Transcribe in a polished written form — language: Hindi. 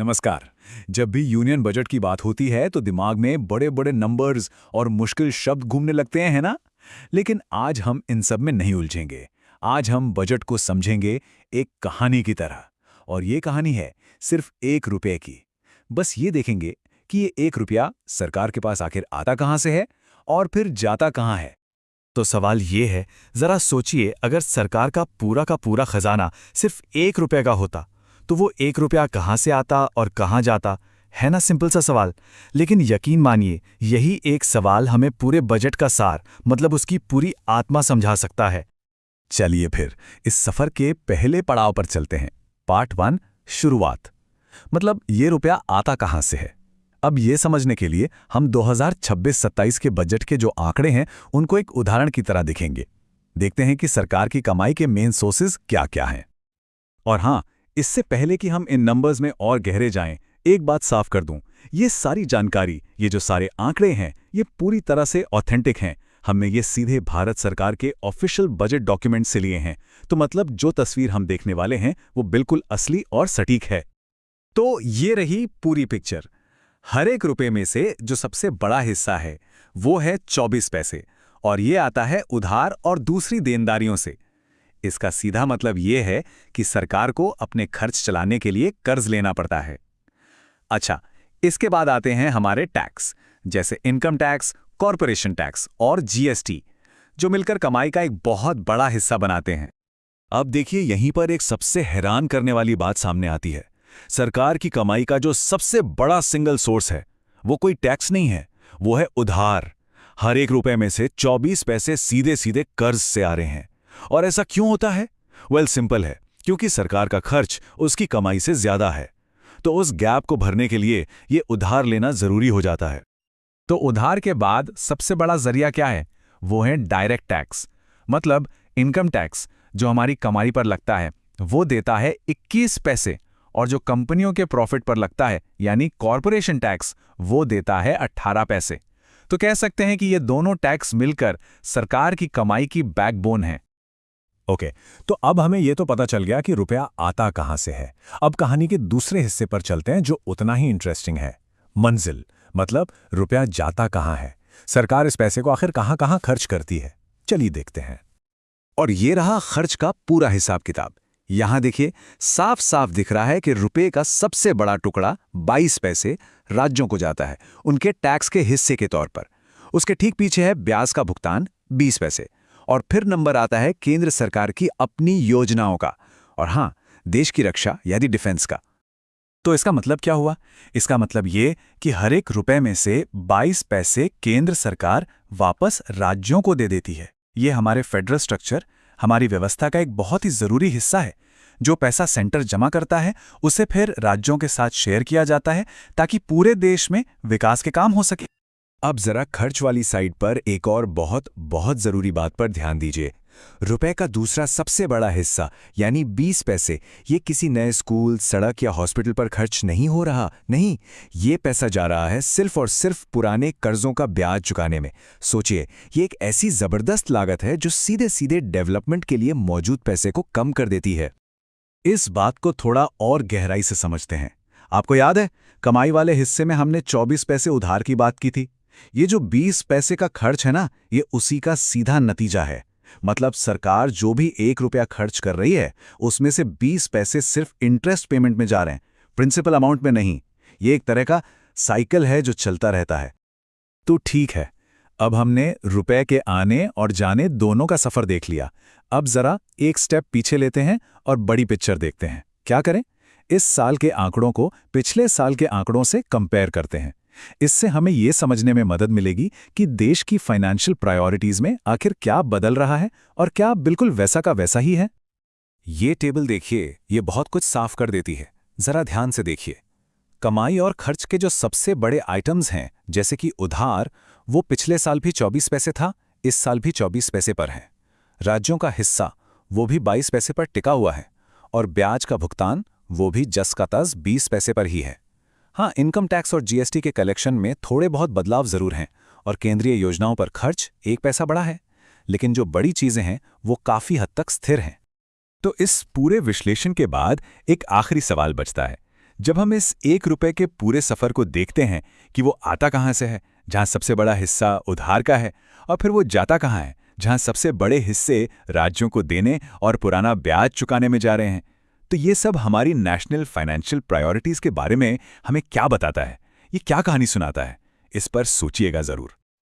नमस्कार। जब भी यूनियन बजट की बात होती है तो दिमाग में बड़े बड़े नंबर्स और मुश्किल शब्द घूमने लगते हैं, है ना? लेकिन आज हम इन सब में नहीं उलझेंगे। आज हम बजट को समझेंगे एक कहानी की तरह। और ये कहानी है सिर्फ 1 रुपए की। बस ये देखेंगे कि ये 1 रुपया सरकार के पास आखिर आता कहाँ से है और फिर जाता कहाँ है। तो सवाल ये है, जरा सोचिए, अगर सरकार का पूरा खजाना सिर्फ 1 रुपए का होता तो वो 1 रुपया कहाँ से आता और कहाँ जाता? है ना सिंपल सा सवाल। लेकिन यकीन मानिए, यही एक सवाल हमें पूरे बजट का सार, मतलब उसकी पूरी आत्मा समझा सकता है। चलिए फिर इस सफर के पहले पड़ाव पर चलते हैं। पार्ट 1, शुरुआत। मतलब ये रुपया आता कहाँ से है। अब ये समझने के लिए हम 2026-27 के बजट के जो आंकड़े हैं उनको एक उदाहरण की तरह दिखेंगे। देखते हैं कि सरकार की कमाई के मेन सोर्सेज क्या-क्या हैं। और हाँ, इससे पहले कि हम इन नंबर्स में और गहरे जाएं, एक बात साफ कर दूं, ये सारी जानकारी, ये जो सारे आंकड़े हैं, ये पूरी तरह से ऑथेंटिक हैं। हमने ये सीधे भारत सरकार के ऑफिशियल बजट डॉक्यूमेंट से लिए हैं। तो मतलब जो तस्वीर हम देखने वाले हैं वो बिल्कुल असली और सटीक है। तो ये रही पूरी पिक्चर। हर 1 रुपए में से जो सबसे बड़ा हिस्सा है वो है 24 पैसे, और ये आता है उधार और दूसरी देनदारियों से। इसका सीधा मतलब ये है कि सरकार को अपने खर्च चलाने के लिए कर्ज लेना पड़ता है। अच्छा, इसके बाद आते हैं हमारे टैक्स, जैसे इनकम टैक्स, कॉरपोरेशन टैक्स और जीएसटी, जो मिलकर कमाई का एक बहुत बड़ा हिस्सा बनाते हैं। अब देखिए, यहीं पर एक सबसे हैरान करने वाली बात सामने आती है। सरकार की कमाई का जो सबसे बड़ा सिंगल सोर्स है वो कोई टैक्स नहीं है, वो है उधार। हर 1 रुपए में से 24 पैसे सीधे सीधे कर्ज से आ रहे हैं। और ऐसा क्यों होता है? वेल, सिंपल है, क्योंकि सरकार का खर्च उसकी कमाई से ज्यादा है। तो उस गैप को भरने के लिए ये उधार लेना जरूरी हो जाता है। तो उधार के बाद सबसे बड़ा जरिया क्या है? वो है डायरेक्ट टैक्स, मतलब इनकम टैक्स, जो हमारी कमाई पर लगता है वो देता है 21 पैसे, और जो कंपनियों के प्रॉफिट पर लगता है यानी कॉरपोरेशन टैक्स, वो देता है 18 पैसे। तो कह सकते हैं कि ये दोनों टैक्स मिलकर सरकार की कमाई की बैकबोन है। ओके, तो अब हमें ये तो पता चल गया कि रुपया आता कहाँ से है। अब कहानी के दूसरे हिस्से पर चलते हैं जो उतना ही इंटरेस्टिंग है। मंजिल, मतलब रुपया जाता कहाँ है। सरकार इस पैसे को आखिर कहाँ कहाँ खर्च करती है। चलिए देखते हैं। और ये रहा खर्च का पूरा हिसाब किताब। यहां देखिए, साफ साफ दिख रहा है कि रुपए का सबसे बड़ा टुकड़ा 22 पैसे राज्यों को जाता है, उनके टैक्स के हिस्से के तौर पर। उसके ठीक पीछे है ब्याज का भुगतान 20 पैसे, और फिर नंबर आता है केंद्र सरकार की अपनी योजनाओं का, और हां, देश की रक्षा यानी डिफेंस का। तो इसका मतलब क्या हुआ? इसका मतलब ये कि हर 1 रुपए में से 22 पैसे केंद्र सरकार वापस राज्यों को दे देती है। ये हमारे फेडरल स्ट्रक्चर, हमारी व्यवस्था का एक बहुत ही जरूरी हिस्सा है। जो पैसा सेंटर जमा करता है उसे फिर राज्यों के साथ शेयर किया जाता है ताकि पूरे देश में विकास के काम हो सके। अब जरा खर्च वाली साइड पर एक और बहुत बहुत जरूरी बात पर ध्यान दीजिए। रुपए का दूसरा सबसे बड़ा हिस्सा यानी 20 पैसे, ये किसी नए स्कूल, सड़क या हॉस्पिटल पर खर्च नहीं हो रहा। नहीं, ये पैसा जा रहा है सिर्फ और सिर्फ पुराने कर्जों का ब्याज चुकाने में। सोचिए, ये एक ऐसी जबरदस्त लागत है जो सीधे सीधे डेवलपमेंट के लिए मौजूद पैसे को कम कर देती है। इस बात को थोड़ा और गहराई से समझते हैं। आपको याद है, कमाई वाले हिस्से में हमने 24 पैसे उधार की बात की थी। ये जो 20 पैसे का खर्च है ना, ये उसी का सीधा नतीजा है। मतलब सरकार जो भी 1 रुपया खर्च कर रही है उसमें से 20 पैसे सिर्फ इंटरेस्ट पेमेंट में जा रहे हैं, प्रिंसिपल अमाउंट में नहीं। ये एक तरह का साइकिल है जो चलता रहता है। तो ठीक है, अब हमने रुपए के आने और जाने दोनों का सफर देख लिया। अब जरा एक स्टेप पीछे लेते हैं और बड़ी पिक्चर देखते हैं। क्या करें? इस साल के आंकड़ों को पिछले साल के आंकड़ों से कंपेयर करते हैं। इससे हमें यह समझने में मदद मिलेगी कि देश की फाइनेंशियल प्रायोरिटीज में आखिर क्या बदल रहा है और क्या बिल्कुल वैसा का वैसा ही है। ये टेबल देखिए, ये बहुत कुछ साफ कर देती है। जरा ध्यान से देखिए। कमाई और खर्च के जो सबसे बड़े आइटम्स हैं, जैसे कि उधार, वो पिछले साल भी 24 पैसे था, इस साल भी 24 पैसे पर है। राज्यों का हिस्सा वो भी 22 पैसे पर टिका हुआ है, और ब्याज का भुगतान वो भी जस का तस 20 पैसे पर ही है। हाँ, इनकम टैक्स और जीएसटी के कलेक्शन में थोड़े बहुत बदलाव जरूर हैं, और केंद्रीय योजनाओं पर खर्च 1 पैसा बढ़ा है, लेकिन जो बड़ी चीजें हैं वो काफी हद तक स्थिर हैं। तो इस पूरे विश्लेषण के बाद एक आखिरी सवाल बचता है। जब हम इस 1 रुपए के पूरे सफर को देखते हैं कि वो आता कहाँ से है, जहाँ सबसे बड़ा हिस्सा उधार का है, और फिर वो जाता कहाँ है, जहाँ सबसे बड़े हिस्से राज्यों को देने और पुराना ब्याज चुकाने में जा रहे हैं, तो ये सब हमारी नेशनल फाइनेंशियल प्रायोरिटीज के बारे में हमें क्या बताता है? ये क्या कहानी सुनाता है? इस पर सोचिएगा जरूर।